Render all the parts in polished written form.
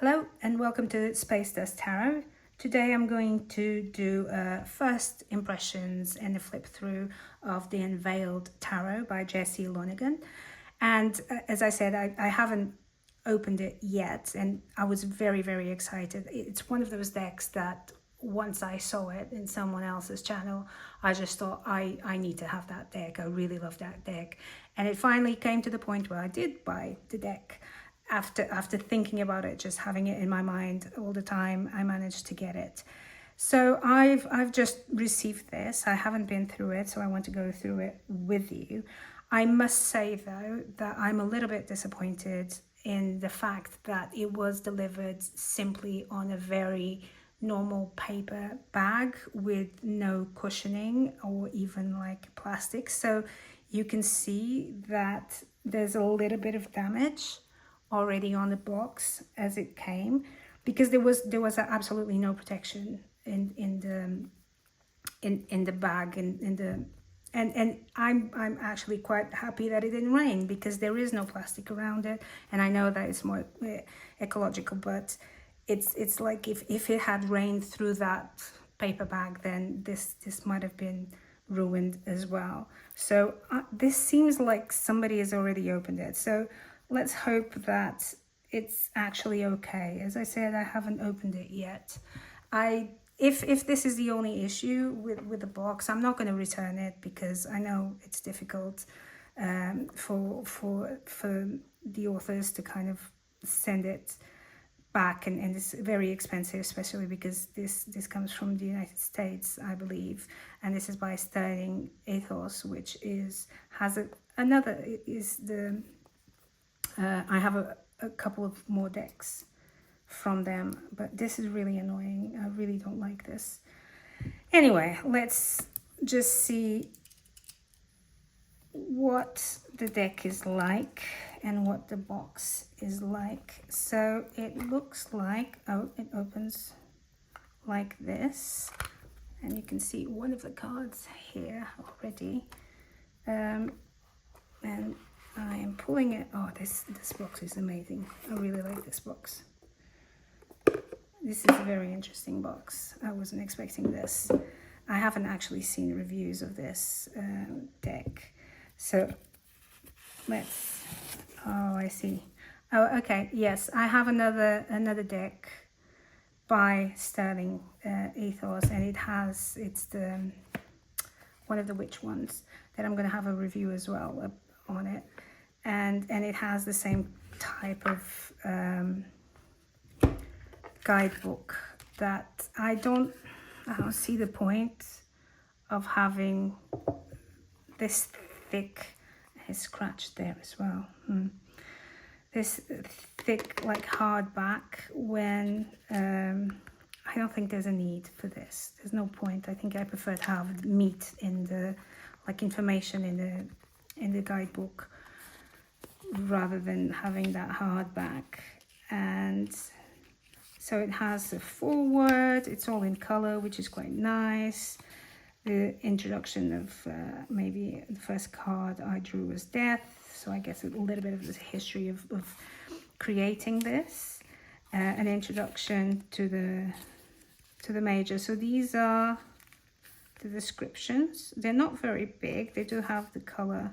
Hello and welcome to Space Dust Tarot. Today I'm going to do first impressions and a flip through of the Unveiled Tarot by Jessie Lonigan. And as I said, I haven't opened it yet and I was very, very excited. It's one of those decks that once I saw it in someone else's channel, I just thought I need to have that deck. I really love that deck. And it finally came to the point where I did buy the deck. After thinking about it, just having it in my mind all the time, I managed to get it. So I've just received this. I haven't been through it, so I want to go through it with you. I must say though that I'm a little bit disappointed in the fact that it was delivered simply on a very normal paper bag with no cushioning or even like plastic. So you can see that there's a little bit of damage already on the box as it came, because there was absolutely no protection in the bag and I'm actually quite happy that it didn't rain, because there is no plastic around it, and I know that it's more ecological, but it's like if it had rained through that paper bag, then this might have been ruined as well. So this seems like somebody has already opened it, so let's hope that it's actually okay. As I said, I haven't opened it yet. If this is the only issue with the box, I'm not going to return it, because I know it's difficult for the authors to kind of send it back, and it's very expensive, especially because this comes from the United States, I believe, and this is by Sterling Ethos, which I have a couple of more decks from them, but this is really annoying. I really don't like this. Anyway, let's just see what the deck is like and what the box is like. So it looks like, it opens like this, and you can see one of the cards here already. And I am pulling it. Oh, this box is amazing. I really like this box. This is a very interesting box. I wasn't expecting this. I haven't actually seen reviews of this deck. So let's, oh, I see. Oh, okay, yes, I have another deck by Sterling Ethos, and it's the one of the witch ones that I'm going to have a review as well on it, and it has the same type of guidebook that I don't see the point of having this thick. It's scratched there as well. This thick like hardback, when I don't think there's a need for this. There's no point. I think I prefer to have meat in the, like, information in the guidebook, rather than having that hardback. And so it has a foreword. It's all in color, which is quite nice. The introduction of maybe the first card I drew was death, so I guess a little bit of the history of creating this. An introduction to the major. So these are the descriptions. They're not very big. They do have the color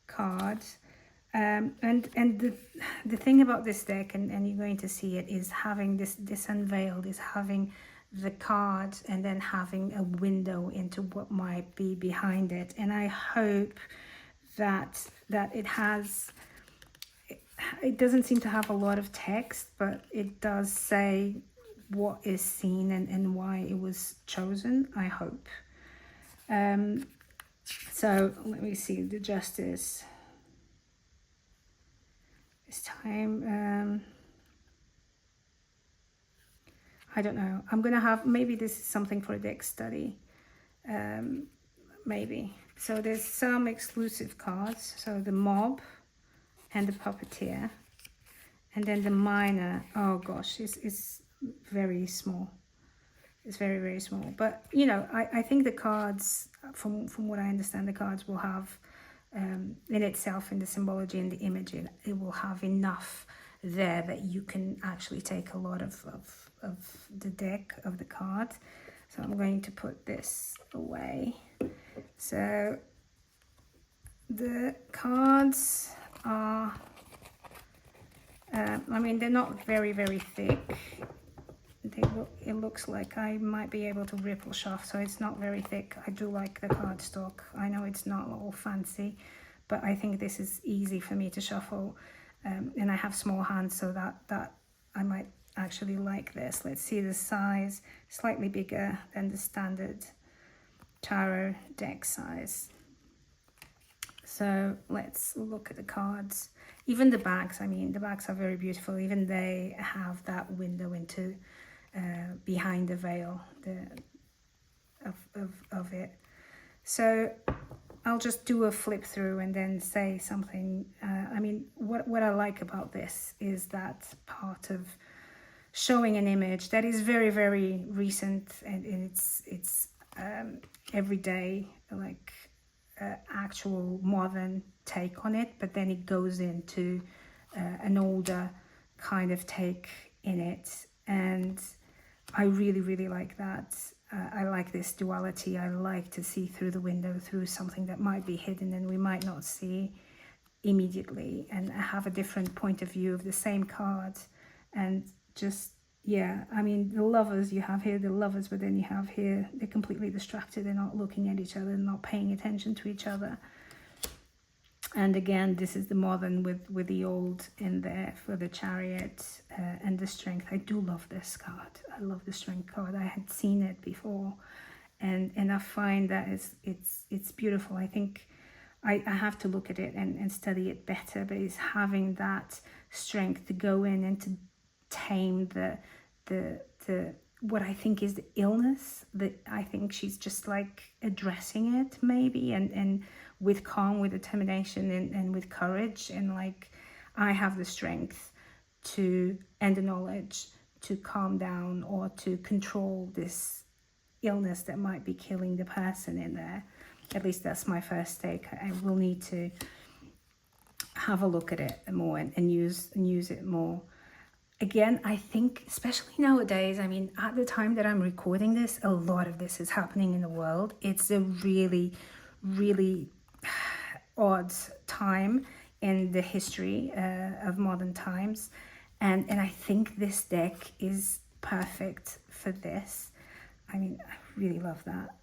cards. And the thing about this deck, and you're going to see it, is having this unveiled, is having the cards and then having a window into what might be behind it. And I hope that it doesn't seem to have a lot of text, but it does say what is seen and why it was chosen, I hope. So let me see the justice this time. I don't know. I'm gonna have, maybe this is something for a deck study, maybe. So there's some exclusive cards. So the mob and the puppeteer, and then the miner. Oh gosh, it's very small. It's very, very small. But you know, I think the cards, from what I understand, the cards will have in itself, in the symbology and the image, it will have enough there that you can actually take a lot of the deck, of the cards. So I'm going to put this away. So the cards are, I mean, they're not very, very thick. It looks like I might be able to rip or shuffle, so it's not very thick. I do like the cardstock. I know it's not all fancy, but I think this is easy for me to shuffle, and I have small hands, so that I might actually like this. Let's see the size, slightly bigger than the standard tarot deck size. So let's look at the cards. Even the backs, I mean, the backs are very beautiful. Even they have that window into behind the veil of it. So I'll just do a flip through and then say something. I mean, what I like about this is that part of showing an image that is very, very recent, and it's everyday, like actual modern take on it, but then it goes into an older kind of take in it, and I really, really like that. I like this duality. I like to see through the window, through something that might be hidden and we might not see immediately, and have a different point of view of the same card. And just, yeah, I mean, the lovers you have here, the lovers, but then you have here, they're completely distracted. They're not looking at each other, not paying attention to each other. And again, this is the modern with the old in there for the Chariot and the Strength. I do love this card. I love the Strength card. I had seen it before, and I find that it's beautiful. I think I have to look at it and study it better, but it's having that strength to go in and to tame the what I think is the illness, that I think she's just like addressing it maybe, and with calm, with determination, and with courage, and like, I have the strength to, and the knowledge to calm down or to control this illness that might be killing the person in there. At least that's my first take. I will need to have a look at it more and use it more. Again, I think, especially nowadays, I mean, at the time that I'm recording this, a lot of this is happening in the world. It's a really, really odd time in the history of modern times. And I think this deck is perfect for this. I mean, I really love that.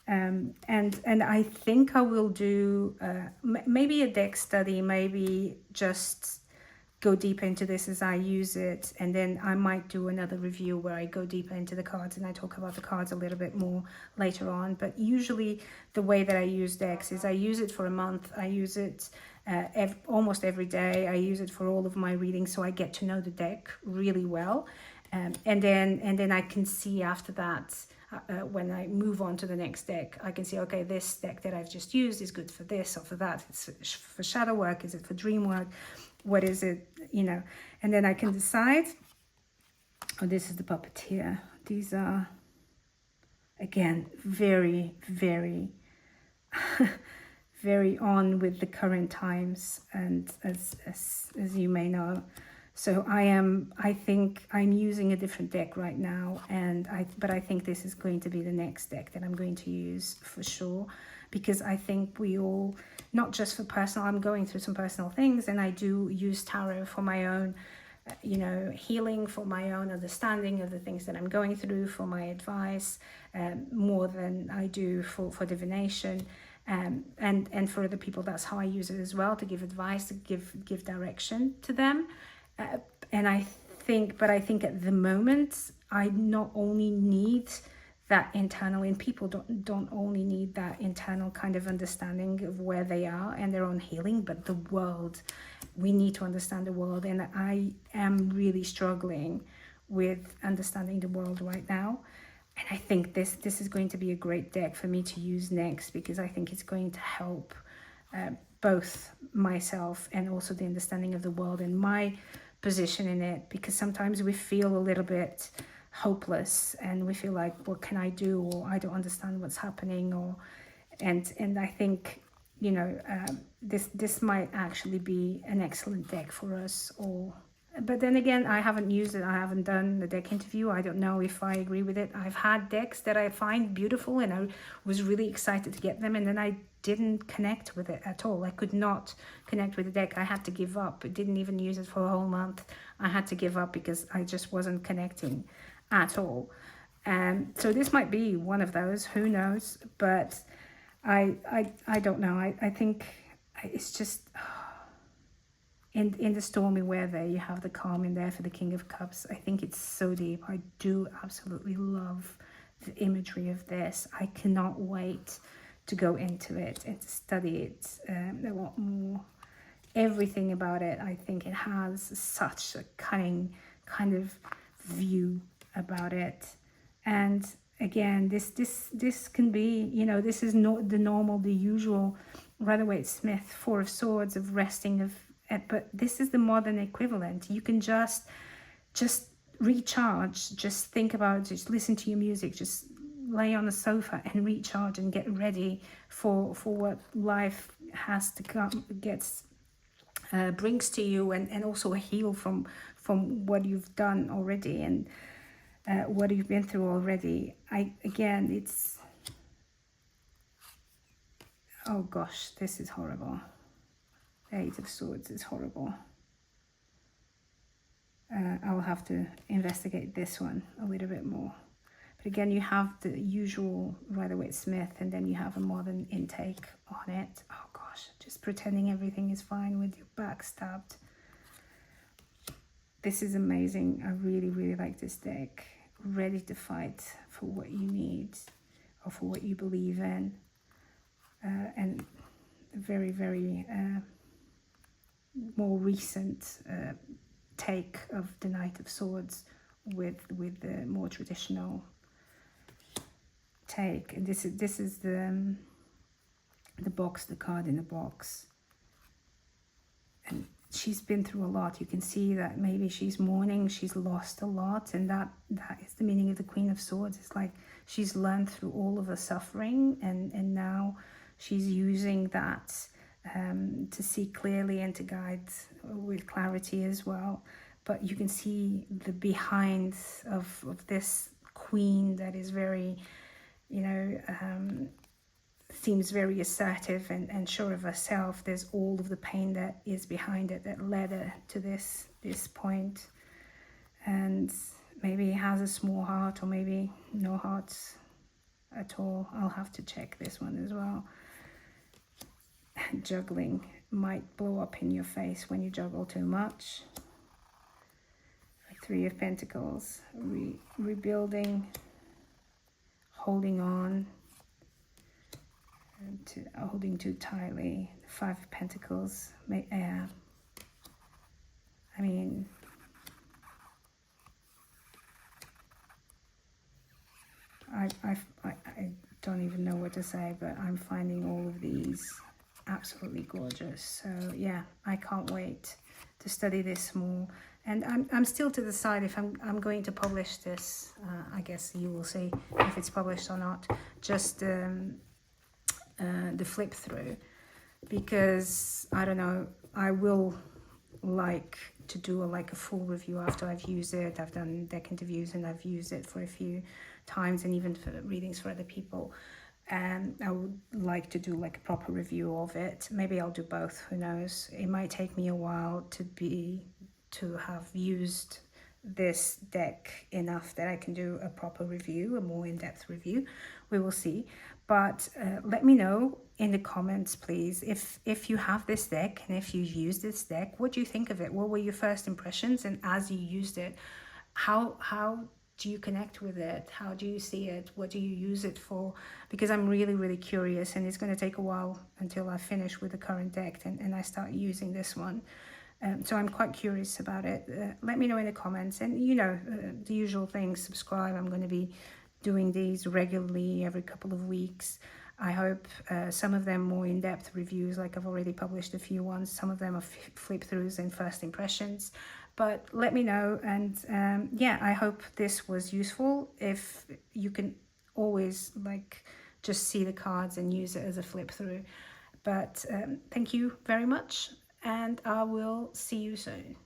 And I think I will do maybe a deck study, maybe just go deeper into this as I use it, and then I might do another review where I go deeper into the cards and I talk about the cards a little bit more later on. But usually the way that I use decks is I use it for a month. I use it almost every day. I use it for all of my readings, so I get to know the deck really well, and then I can see after that, when I move on to the next deck, I can see, okay, this deck that I've just used is good for this or for that. It's for shadow work. Is it for dream work? What is it, you know? And then I can decide. Oh, this is the puppeteer. These are, again, very, very, very on with the current times, and as you may know. So I think I'm using a different deck right now, but I think this is going to be the next deck that I'm going to use for sure, because I think we all, not just for personal, I'm going through some personal things, and I do use tarot for my own, healing, for my own understanding of the things that I'm going through, for my advice, more than I do for divination. And for other people, that's how I use it as well, to give advice, to give direction to them. And I think at the moment, I not only need that internal, and people don't only need that internal kind of understanding of where they are and their own healing, but the world. We need to understand the world, and I am really struggling with understanding the world right now. And I think this is going to be a great deck for me to use next, because I think it's going to help both myself and also the understanding of the world and my position in it, because sometimes we feel a little bit hopeless and we feel like, what can I do, or I don't understand what's happening, and I think you know, this might actually be an excellent deck for us all. But then again, I haven't used it. I haven't done the deck interview. I don't know if I agree with it. I've had decks that I find beautiful and I was really excited to get them, and then I didn't connect with it at all. I could not connect with the deck. I had to give up. I didn't even use it for a whole month. I had to give up because I just wasn't connecting at all. So this might be one of those, who knows? But I don't know. I think it's just, in the stormy weather, you have the calm in there for the King of Cups. I think it's so deep. I do absolutely love the imagery of this. I cannot wait to go into it and to study it a lot more. Everything about it, I think it has such a cunning kind of view about it. And again, this can be, you know, this is not the normal, the usual Rider-Waite-Smith Four of Swords of resting of, but this is the modern equivalent. You can just recharge, just think about, just listen to your music, just lay on the sofa and recharge and get ready for what life has to come, brings to you, and also heal from what you've done already, and what you've been through already. Again, it's, oh gosh, this is horrible. Eight of Swords is horrible. I'll have to investigate this one a little bit more. But again, you have the usual Rider-Waite-Smith, and then you have a modern intake on it. Oh gosh, just pretending everything is fine with your back stabbed. This is amazing. I really, really like this deck. Ready to fight for what you need or for what you believe in. And very, very more recent take of the Knight of Swords with the more traditional take. And this is the box, the card in the box. And she's been through a lot. You can see that maybe she's mourning, she's lost a lot, and that is the meaning of the Queen of Swords. It's like she's learned through all of the suffering, and now she's using that to see clearly and to guide with clarity as well. But you can see the behind of this queen that is very, you know, seems very assertive and sure of herself. There's all of the pain that is behind it that led her to this point. And maybe has a small heart, or maybe no heart at all. I'll have to check this one as well. Juggling might blow up in your face when you juggle too much. Three of Pentacles, rebuilding, holding on, holding too tightly. Five of Pentacles, I mean, I don't even know what to say, but I'm finding all of these absolutely gorgeous. So yeah, I can't wait to study this more. And I'm still to decide if I'm going to publish this. I guess you will see if it's published or not. Just the flip through, because I don't know. I will like to do a full review after I've used it. I've done deck interviews and I've used it for a few times, and even for readings for other people. And I would like to do a proper review of it. Maybe I'll do both. Who knows? It might take me a while to have used this deck enough that I can do a proper review, a more in-depth review. We will see. But let me know in the comments, please, if you have this deck and if you've used this deck, what do you think of it? What were your first impressions? And as you used it, how do you connect with it? How do you see it? What do you use it for? Because I'm really, really curious, and it's going to take a while until I finish with the current deck and I start using this one. So I'm quite curious about it. Let me know in the comments, and the usual things. Subscribe. I'm going to be doing these regularly every couple of weeks. I hope some of them more in-depth reviews, like I've already published a few ones. Some of them are flip-throughs and first impressions. But let me know, and yeah, I hope this was useful. If you can always just see the cards and use it as a flip-through. But thank you very much, and I will see you soon.